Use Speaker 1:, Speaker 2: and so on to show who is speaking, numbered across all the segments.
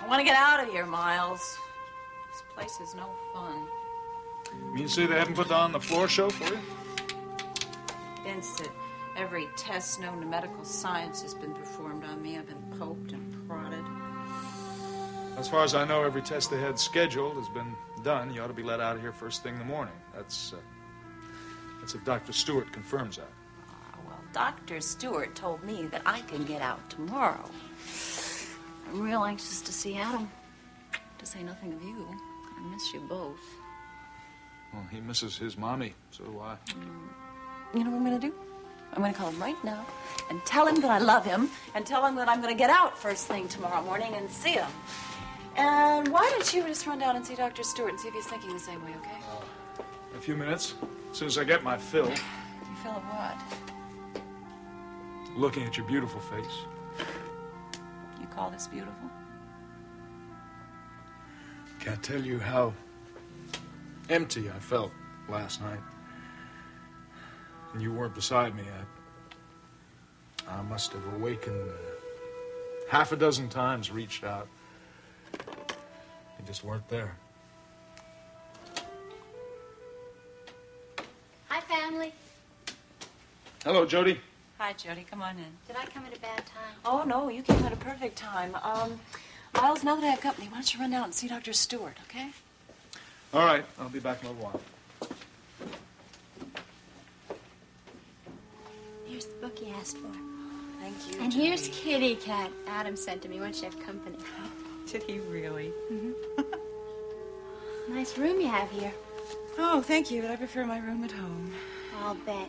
Speaker 1: I want to get out of here, Miles. This place is no fun.
Speaker 2: You mean to say they haven't put on the floor show for you?
Speaker 1: Vince said every test known to medical science has been performed on me. I've been poked and prodded.
Speaker 2: As far as I know, every test they had scheduled has been done. You ought to be let out of here first thing in the morning. That's if Dr. Stewart confirms that.
Speaker 1: Well, Dr. Stewart told me that I can get out tomorrow. I'm real anxious to see Adam. To say nothing of you. I miss you both.
Speaker 2: Well, he misses his mommy. So do I.
Speaker 1: You know what I'm going to do? I'm going to call him right now and tell him that I love him and tell him that I'm going to get out first thing tomorrow morning and see him. And why don't you just run down and see Dr. Stewart and see if he's thinking the same way, okay?
Speaker 2: In a few minutes, as soon as I get my fill.
Speaker 1: You fill of what?
Speaker 2: Looking at your beautiful face.
Speaker 1: You call this beautiful?
Speaker 2: Can't tell you how empty I felt last night. And you weren't beside me. I must have awakened half a dozen times, reached out. You just weren't there.
Speaker 3: Hi, family.
Speaker 2: Hello, Jody.
Speaker 1: Hi, Jody. Come on in.
Speaker 3: Did I come at a bad time?
Speaker 1: Oh, no, you came at a perfect time. Miles, now that I have company, why don't you run down and see Dr. Stewart, okay?
Speaker 2: All right, I'll be back in a little while.
Speaker 3: Here's the book you asked for.
Speaker 1: Thank you,
Speaker 3: And
Speaker 1: Jody.
Speaker 3: here's Kitty Cat. Adam sent to me once you have company.
Speaker 1: Did he really?
Speaker 3: Nice room you have here.
Speaker 1: Oh, thank you, but I prefer my room at home.
Speaker 3: I'll bet.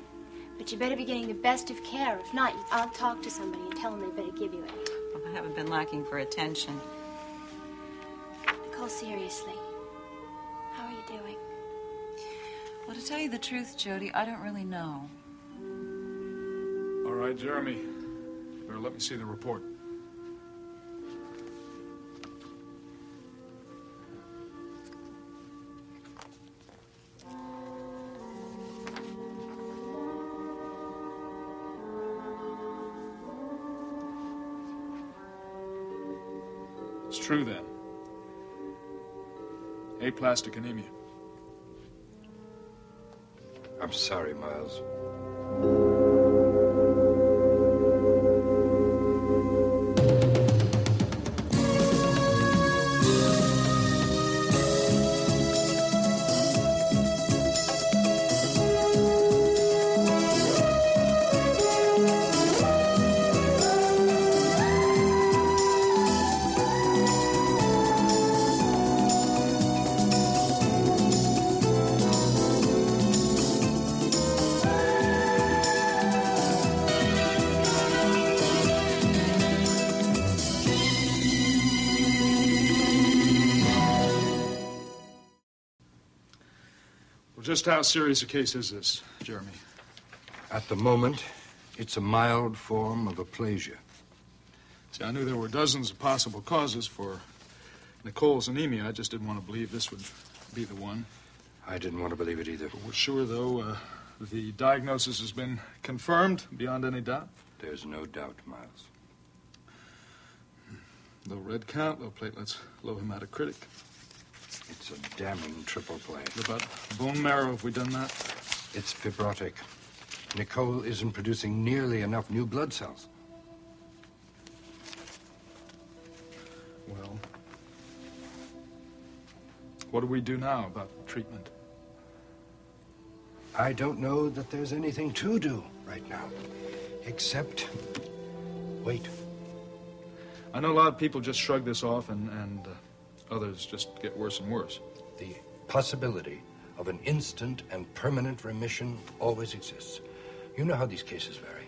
Speaker 3: But you better be getting the best of care. If not, I'll talk to somebody and tell them they better give you it.
Speaker 1: Well, I haven't been lacking for attention.
Speaker 3: Nicole, seriously. How are you doing?
Speaker 1: Well, to tell you the truth, Jody, I don't really know.
Speaker 2: All right, Jeremy. Better let me see the report. It's true, then. Aplastic anemia.
Speaker 4: I'm sorry, Miles.
Speaker 2: Just how serious a case is this, Jeremy?
Speaker 4: At the moment, it's a mild form of aplasia.
Speaker 2: See, I knew there were dozens of possible causes for Nicole's anemia. I just didn't want to believe this would be the one.
Speaker 4: I didn't want to believe it either.
Speaker 2: But we're sure, though, the diagnosis has been confirmed beyond any doubt.
Speaker 4: There's no doubt, Miles.
Speaker 2: Low red count, low platelets, low hematocritic.
Speaker 4: It's a damning triple play.
Speaker 2: What about bone marrow? Have we done that?
Speaker 4: It's fibrotic. Nicole isn't producing nearly enough new blood cells.
Speaker 2: Well, what do we do now about treatment?
Speaker 4: I don't know that there's anything to do right now, except wait.
Speaker 2: I know a lot of people just shrug this off and others just get worse and worse.
Speaker 4: The possibility of an instant and permanent remission always exists. You know how these cases vary.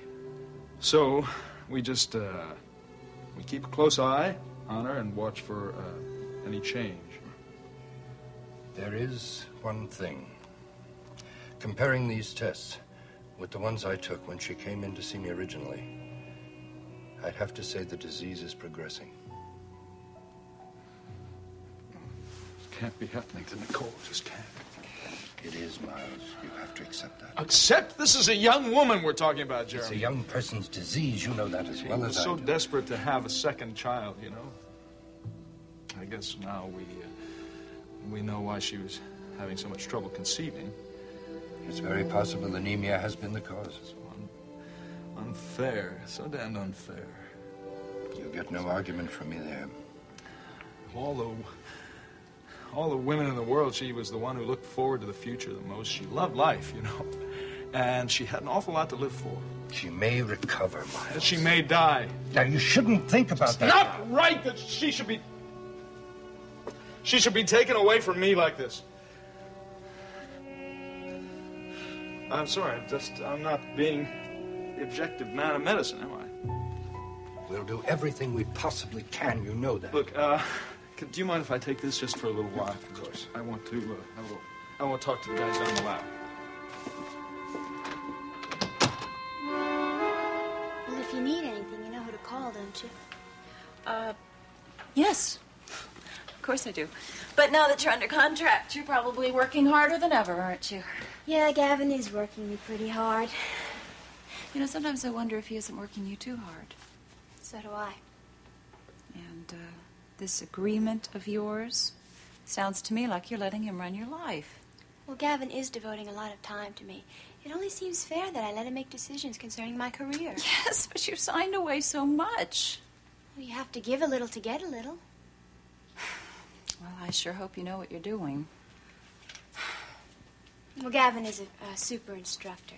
Speaker 2: So, we just, we keep a close eye on her and watch for any change.
Speaker 4: There is one thing. Comparing these tests with the ones I took when she came in to see me originally, I'd have to say the disease is progressing.
Speaker 2: Can't be happening to Nicole. Just can't.
Speaker 4: It is, Miles. You have to accept that.
Speaker 2: Accept? This is a young woman we're talking about, Jeremy.
Speaker 4: It's a young person's disease. You know that as well as I do.
Speaker 2: So desperate to have a second child, you know. I guess now we know why she was having so much trouble conceiving.
Speaker 4: It's very possible anemia has been the cause.
Speaker 2: So unfair. So damned unfair.
Speaker 4: You'll get no argument from me there.
Speaker 2: All the women in the world, she was the one who looked forward to the future the most. She loved life, you know. And she had an awful lot to live for.
Speaker 4: She may recover, Miles.
Speaker 2: That she may die.
Speaker 4: Now, you shouldn't think about that.
Speaker 2: Not right that she should be taken away from me like this. I'm sorry, I'm not being the objective man of medicine, am I?
Speaker 4: We'll do everything we possibly can, you know that.
Speaker 2: Look, do you mind if I take this just for a little while? Of course. I want to talk to the guys down the lab.
Speaker 3: Well, if you need anything, you know who to call, don't you?
Speaker 1: Yes. Of course I do. But now that you're under contract, you're probably working harder than ever, aren't you?
Speaker 3: Yeah, Gavin is working me pretty hard.
Speaker 1: You know, sometimes I wonder if he isn't working you too hard.
Speaker 3: So do I.
Speaker 1: And, this agreement of yours sounds to me like you're letting him run your life.
Speaker 3: Well, Gavin is devoting a lot of time to me. It only seems fair that I let him make decisions concerning my career.
Speaker 1: Yes, but you signed away so much.
Speaker 3: Well, you have to give a little to get a little.
Speaker 1: Well, I sure hope you know what you're doing.
Speaker 3: Well, Gavin is a super instructor.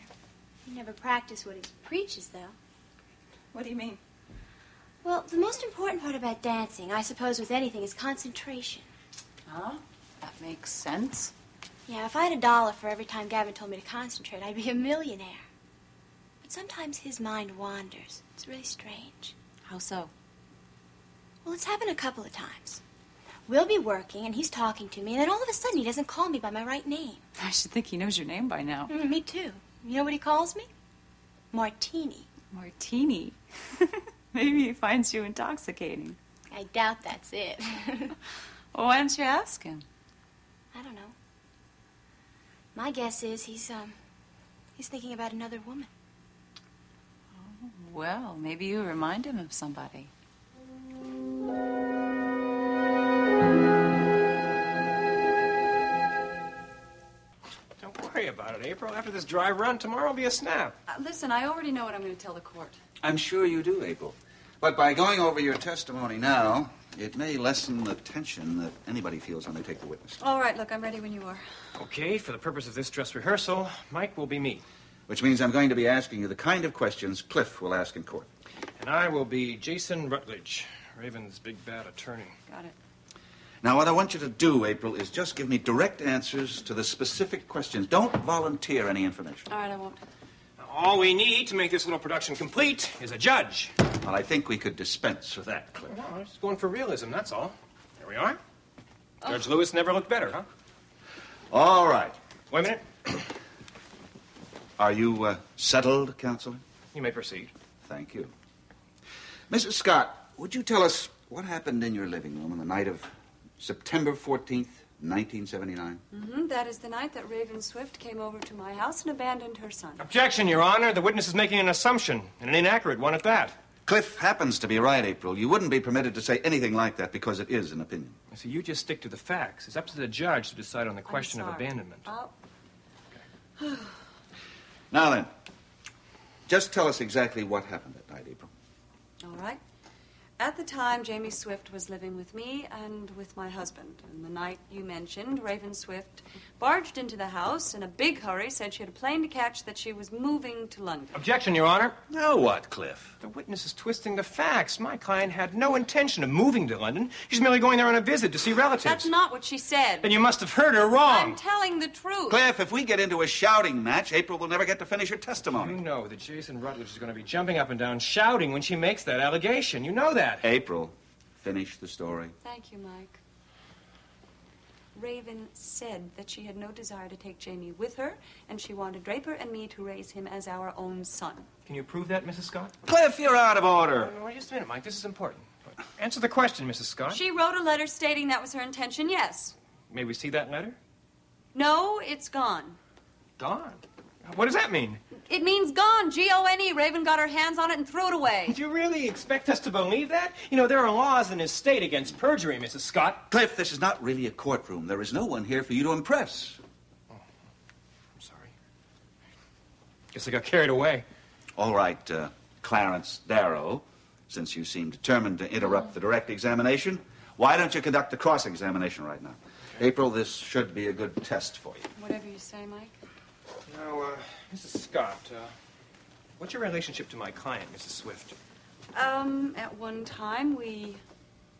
Speaker 3: He never practiced what he preaches, though.
Speaker 1: What do you mean?
Speaker 3: Well, the most important part about dancing, I suppose with anything, is concentration.
Speaker 1: Huh? That makes sense.
Speaker 3: Yeah, if I had $1 for every time Gavin told me to concentrate, I'd be a millionaire. But sometimes his mind wanders. It's really strange.
Speaker 1: How so?
Speaker 3: Well, it's happened a couple of times. We'll be working, and he's talking to me, and then all of a sudden he doesn't call me by my right name.
Speaker 1: I should think he knows your name by now.
Speaker 3: Me too. You know what he calls me? Martini.
Speaker 1: Martini. Maybe he finds you intoxicating.
Speaker 3: I doubt that's it.
Speaker 1: Well, why don't you ask him?
Speaker 3: I don't know. My guess is he's thinking about another woman.
Speaker 1: Oh, well, maybe you remind him of somebody.
Speaker 5: Don't worry about it, April. After this dry run, tomorrow will be a snap.
Speaker 1: Listen, I already know what I'm going to tell the court.
Speaker 6: I'm sure you do, April. But by going over your testimony now, it may lessen the tension that anybody feels when they take the witness stand.
Speaker 1: All right, look, I'm ready when you are.
Speaker 5: Okay, for the purpose of this dress rehearsal, Mike will be me.
Speaker 6: Which means I'm going to be asking you the kind of questions Cliff will ask in court.
Speaker 5: And I will be Jason Rutledge, Raven's big bad attorney.
Speaker 1: Got it.
Speaker 6: Now, what I want you to do, April, is just give me direct answers to the specific questions. Don't volunteer any information.
Speaker 1: All right, I won't.
Speaker 5: All we need to make this little production complete is a judge.
Speaker 6: Well, I think we could dispense with that, Cliff.
Speaker 5: No, I'm just going for realism, that's all. There we are. Judge Lewis never looked better, huh?
Speaker 6: All right.
Speaker 5: Wait a minute.
Speaker 6: Are you settled, Counselor?
Speaker 5: You may proceed.
Speaker 6: Thank you. Mrs. Scott, would you tell us what happened in your living room on the night of September 14th, 1979?
Speaker 7: That is the night that Raven Swift came over to my house and abandoned her son.
Speaker 5: Objection, Your Honor. The witness is making an assumption, and an inaccurate one at that.
Speaker 6: Cliff happens to be right, April. You wouldn't be permitted to say anything like that because it is an opinion.
Speaker 5: So you just stick to the facts. It's up to the judge to decide on the question of abandonment.
Speaker 6: Now then, just tell us exactly what happened that night, April.
Speaker 7: All right. At the time, Jamie Swift was living with me and with my husband. And the night you mentioned, Raven Swift barged into the house in a big hurry, said she had a plane to catch, that she was moving to London.
Speaker 5: Objection, Your Honor.
Speaker 6: Now what, Cliff?
Speaker 5: The witness is twisting the facts. My client had no intention of moving to London. She's merely going there on a visit to see relatives.
Speaker 7: That's not what she said.
Speaker 5: Then you must have heard her wrong.
Speaker 7: I'm telling the truth.
Speaker 6: Cliff, if we get into a shouting match, April will never get to finish her testimony.
Speaker 5: You know that Jason Rutledge is going to be jumping up and down shouting when she makes that allegation. You know that.
Speaker 6: April, finish the story.
Speaker 7: Thank you, Mike. Raven said that she had no desire to take Jamie with her, and she wanted Draper and me to raise him as our own son.
Speaker 5: Can you prove that, Mrs. Scott?
Speaker 6: Cliff, you're out of order.
Speaker 5: Wait just a minute, Mike. This is important. Answer the question, Mrs. Scott.
Speaker 7: She wrote a letter stating that was her intention, yes.
Speaker 5: May we see that letter?
Speaker 7: No, it's gone.
Speaker 5: Gone. What does that mean?
Speaker 7: It means gone. G-O-N-E. Raven got her hands on it and threw it away.
Speaker 5: Do you really expect us to believe that? You know, there are laws in this state against perjury, Mrs. Scott.
Speaker 6: Cliff, this is not really a courtroom. There is no one here for you to impress.
Speaker 5: Oh, I'm sorry. Guess I got carried away.
Speaker 6: All right, Clarence Darrow, since you seem determined to interrupt the direct examination, why don't you conduct the cross-examination right now? Okay. April, this should be a good test for you.
Speaker 7: Whatever you say, Mike.
Speaker 5: Now, Mrs. Scott, what's your relationship to my client, Mrs. Swift?
Speaker 7: At one time, we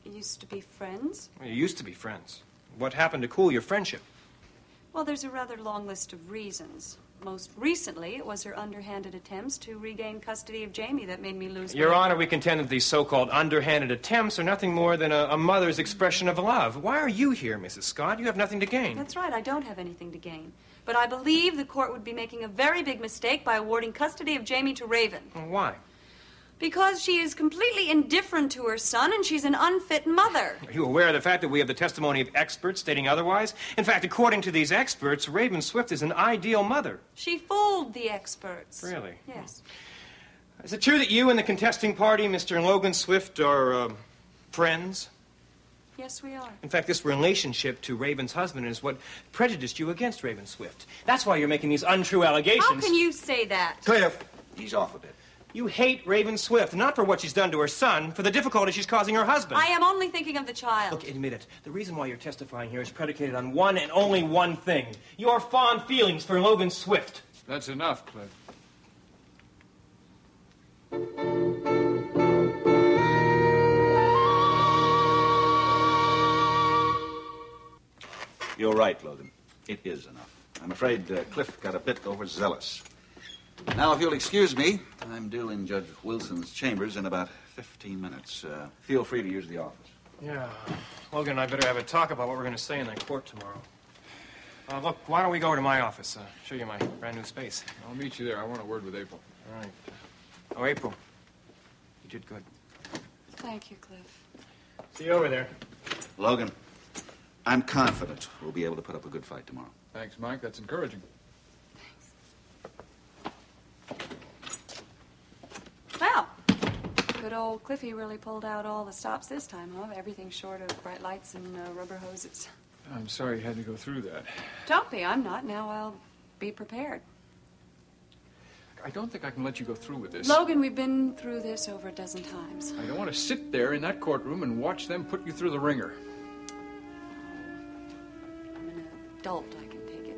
Speaker 7: used to be friends.
Speaker 5: Well, you used to be friends. What happened to cool your friendship?
Speaker 7: Well, there's a rather long list of reasons. Most recently, it was her underhanded attempts to regain custody of Jamie that made me lose
Speaker 5: Your
Speaker 7: my...
Speaker 5: Honor, we contend that these so-called underhanded attempts are nothing more than a mother's expression of love. Why are you here, Mrs. Scott? You have nothing to gain.
Speaker 7: That's right, I don't have anything to gain. But I believe the court would be making a very big mistake by awarding custody of Jamie to Raven.
Speaker 5: Why?
Speaker 7: Because she is completely indifferent to her son, and she's an unfit mother.
Speaker 5: Are you aware of the fact that we have the testimony of experts stating otherwise? In fact, according to these experts, Raven Swift is an ideal mother.
Speaker 7: She fooled the experts.
Speaker 5: Really?
Speaker 7: Yes.
Speaker 5: Is it true that you and the contesting party, Mr. and Logan Swift, are friends?
Speaker 7: Yes, we are.
Speaker 5: In fact, this relationship to Raven's husband is what prejudiced you against Raven Swift. That's why you're making these untrue allegations.
Speaker 7: How can you say that?
Speaker 6: Cliff, he's off a bit.
Speaker 5: You hate Raven Swift, not for what she's done to her son, for the difficulty she's causing her husband.
Speaker 7: I am only thinking of the child.
Speaker 5: Look, admit it. The reason why you're testifying here is predicated on one and only one thing. Your fond feelings for Logan Swift.
Speaker 2: That's enough, Cliff.
Speaker 6: You're right, Logan. It is enough. I'm afraid Cliff got a bit overzealous. Now, if you'll excuse me, I'm due in Judge Wilson's chambers in about 15 minutes. Feel free to use the office.
Speaker 5: Yeah. Logan and I better have a talk about what we're going to say in that court tomorrow. Look, why don't we go to my office? Show you my brand new space.
Speaker 2: I'll meet you there. I want a word with April.
Speaker 5: All right. Oh, April. You did good.
Speaker 7: Thank you, Cliff.
Speaker 5: See you over there.
Speaker 6: Logan, I'm confident we'll be able to put up a good fight tomorrow.
Speaker 2: Thanks, Mike. That's encouraging.
Speaker 7: Well, good old Cliffy really pulled out all the stops this time, huh? Everything short of bright lights and rubber hoses.
Speaker 2: I'm sorry you had to go through that.
Speaker 7: Don't be. I'm not. Now I'll be prepared.
Speaker 2: I don't think I can let you go through with this.
Speaker 7: Logan, we've been through this over a dozen times.
Speaker 2: I don't want to sit there in that courtroom and watch them put you through the ringer.
Speaker 7: I'm an adult. I can take it.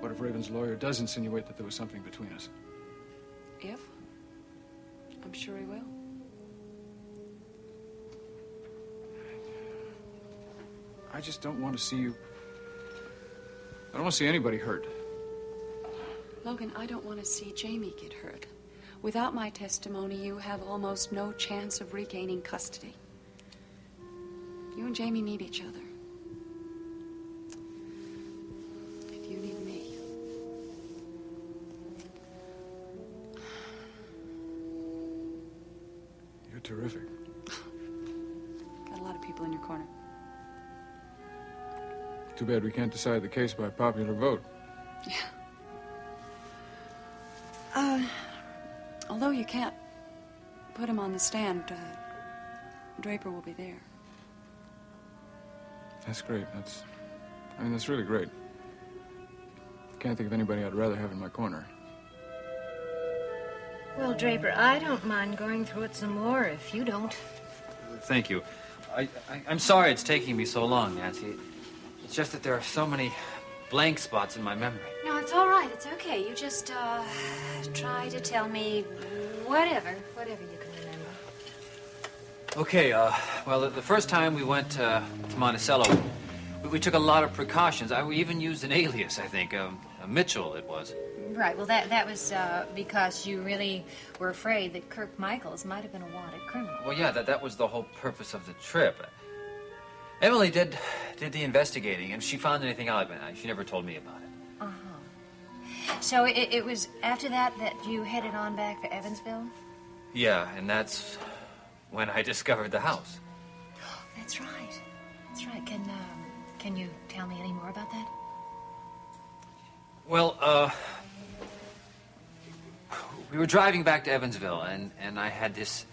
Speaker 2: What if Raven's lawyer does insinuate that there was something between us?
Speaker 7: If? I'm sure he will.
Speaker 2: I just don't want to see you... I don't want to see anybody hurt.
Speaker 7: Logan, I don't want to see Jamie get hurt. Without my testimony, you have almost no chance of regaining custody. You and Jamie need each other. If you need me.
Speaker 2: You're terrific.
Speaker 7: Got a lot of people in your corner.
Speaker 2: Too bad we can't decide the case by popular vote.
Speaker 7: Yeah. Although you can't put him on the stand, Draper will be there.
Speaker 2: That's great. That's really great. Can't think of anybody I'd rather have in my corner.
Speaker 8: Well, Draper, I don't mind going through it some more if you don't.
Speaker 9: Thank you. I'm sorry it's taking me so long, Nancy. It's just that there are so many blank spots in my memory.
Speaker 8: No, it's all right. It's okay. You just, try to tell me whatever you can remember.
Speaker 9: Okay, well, the first time we went to Monticello, we took a lot of precautions. We even used an alias, I think. Mitchell, it was.
Speaker 8: Right. Well, that was, because you really were afraid that Kirk Michaels might have been a wanted criminal.
Speaker 9: Well, yeah, that was the whole purpose of the trip. Emily did the investigating, and she found anything out, but she never told me about it.
Speaker 8: Uh-huh. So it was after that you headed on back for Evansville?
Speaker 9: Yeah, and that's when I discovered the house.
Speaker 8: That's right. That's right. Can you tell me any more about that?
Speaker 9: Well, we were driving back to Evansville, and I had this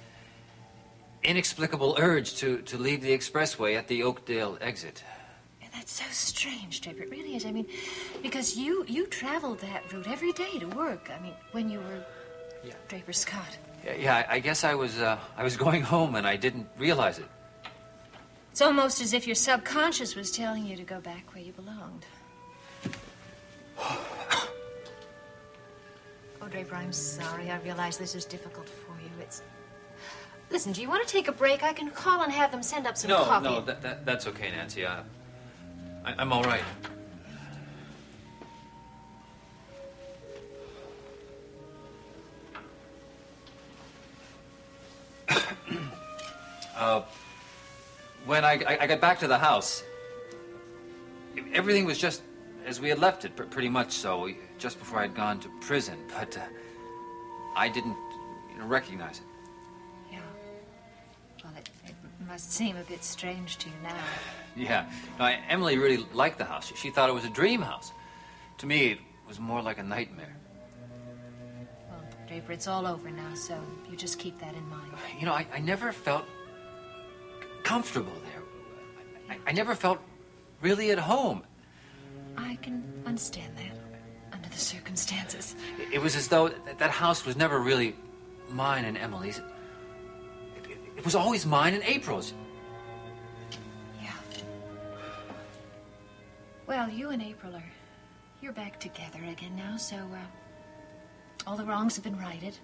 Speaker 9: inexplicable urge to leave the expressway at the Oakdale exit.
Speaker 8: And that's so strange, Draper. It really is. I mean, because you traveled that route every day to work. I mean, when you were Draper Scott.
Speaker 9: Yeah, I guess I was going home, and I didn't realize it.
Speaker 8: It's almost as if your subconscious was telling you to go back where you belonged. Oh, Draper, I'm sorry. I realize this is difficult for you. Listen, do you want to take a break? I can call and have them send up some coffee.
Speaker 9: No, that's okay, Nancy. I'm all right. When I got back to the house, everything was just as we had left it, pretty much so, just before I'd gone to prison. But I didn't recognize it.
Speaker 8: Yeah. Well, it must seem a bit strange to you now.
Speaker 9: Yeah. No, Emily really liked the house. She thought it was a dream house. To me, it was more like a nightmare.
Speaker 8: Well, Draper, it's all over now, so you just keep that in mind.
Speaker 9: You know, I never felt comfortable there. I never felt really at home.
Speaker 8: I can understand that under the circumstances.
Speaker 9: It was as though that house was never really mine and Emily's. It was always mine and April's.
Speaker 8: Yeah. Well, you and April you're back together again now, so all the wrongs have been righted.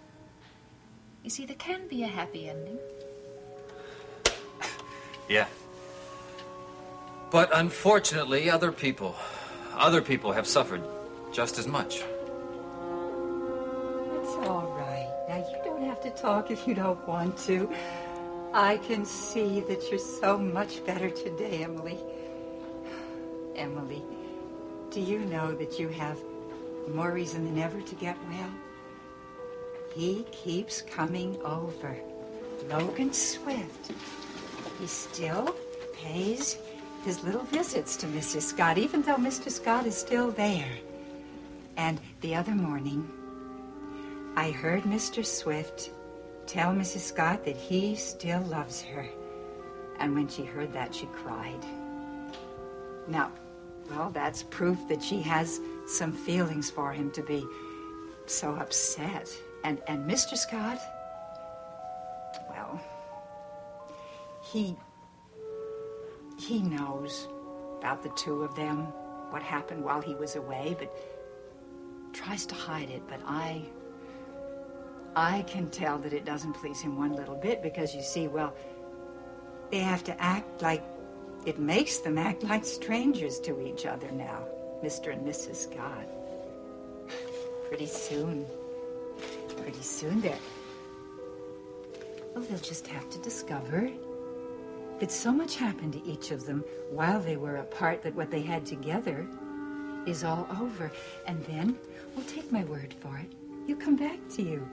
Speaker 8: You see, there can be a happy ending.
Speaker 9: Yeah. But unfortunately, other people have suffered just as much.
Speaker 10: It's all right. Now, you don't have to talk if you don't want to. I can see that you're so much better today, Emily. Emily, do you know that you have more reason than ever to get well? He keeps coming over. Logan Swift. He still pays his little visits to Mrs. Scott, even though Mr. Scott is still there. And the other morning, I heard Mr. Swift tell Mrs. Scott that he still loves her. And when she heard that, she cried. Now, well, that's proof that she has some feelings for him to be so upset. And Mr. Scott, well, he knows about the two of them, what happened while he was away, but tries to hide it. But I can tell that it doesn't please him one little bit, because you see, well, they have to act like, it makes them act like strangers to each other now, Mr. and Mrs. Scott. Pretty soon they'll just have to discover that so much happened to each of them while they were apart that what they had together is all over. And then, well, take my word for it, he'll come back to you.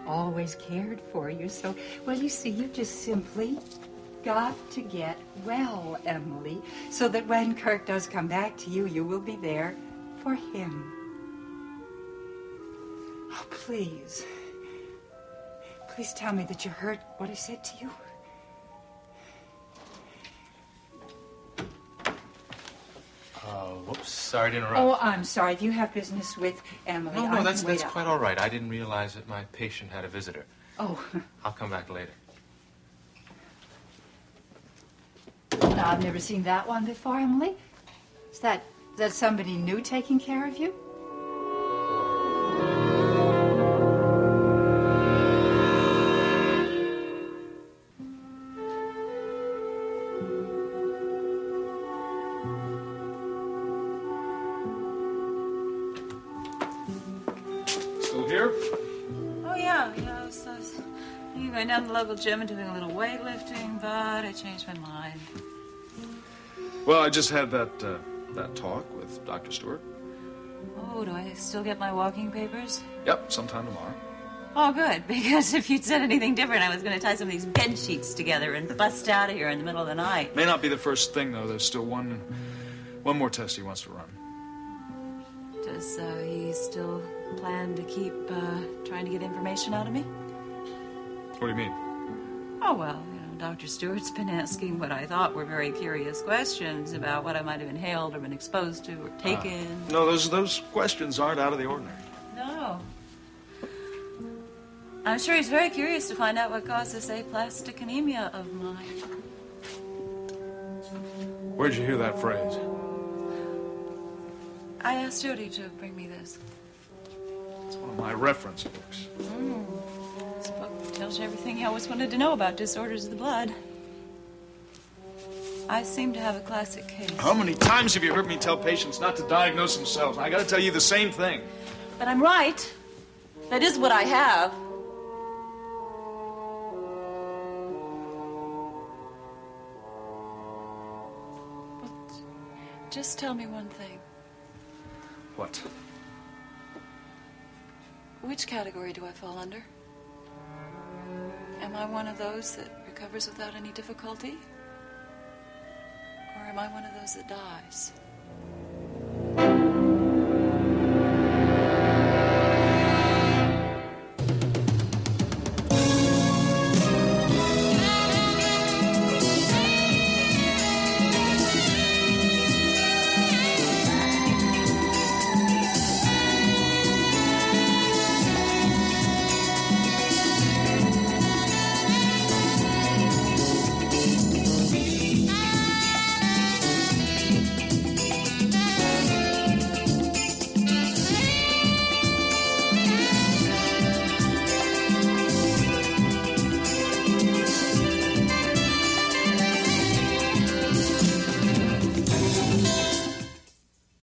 Speaker 10: Always cared for you, so, well, you see, you just simply got to get well, Emily, so that when Kirk does come back to you, you will be there for him. Oh, please. Please tell me that you heard what I said to you.
Speaker 11: Whoops, sorry to interrupt.
Speaker 10: Oh, I'm sorry. If you have business with Emily,
Speaker 11: No, that's quite all right. I didn't realize that my patient had a visitor.
Speaker 10: Oh.
Speaker 11: I'll come back later.
Speaker 10: Now, I've never seen that one before, Emily. Is that somebody new taking care of you?
Speaker 2: Still here?
Speaker 1: Oh, yeah. I was going down to the local gym and doing a little weightlifting, but I changed my mind.
Speaker 2: Well, I just had that talk with Dr. Stewart.
Speaker 1: Oh, do I still get my walking papers?
Speaker 2: Yep, sometime tomorrow.
Speaker 1: Oh, good, because if you'd said anything different, I was going to tie some of these bed sheets together and bust out of here in the middle of the night.
Speaker 2: May not be the first thing, though. There's still one more test he wants to run.
Speaker 1: Does he still plan to keep trying to get information out of me?
Speaker 2: What do you mean?
Speaker 1: Oh, well, Dr. Stewart's been asking what I thought were very curious questions about what I might have inhaled or been exposed to or taken.
Speaker 2: No, those questions aren't out of the ordinary.
Speaker 1: No. I'm sure he's very curious to find out what caused this aplastic anemia of mine.
Speaker 2: Where'd you hear that phrase?
Speaker 1: I asked Judy to bring me this.
Speaker 2: It's one of my reference books.
Speaker 1: This book tells you everything you always wanted to know about disorders of the blood. I seem to have a classic case.
Speaker 2: How many times have you heard me tell patients not to diagnose themselves? I gotta tell you the same thing.
Speaker 1: But I'm right. That is what I have. Just tell me one thing.
Speaker 2: What?
Speaker 1: Which category do I fall under? Am I one of those that recovers without any difficulty? Or am I one of those that dies?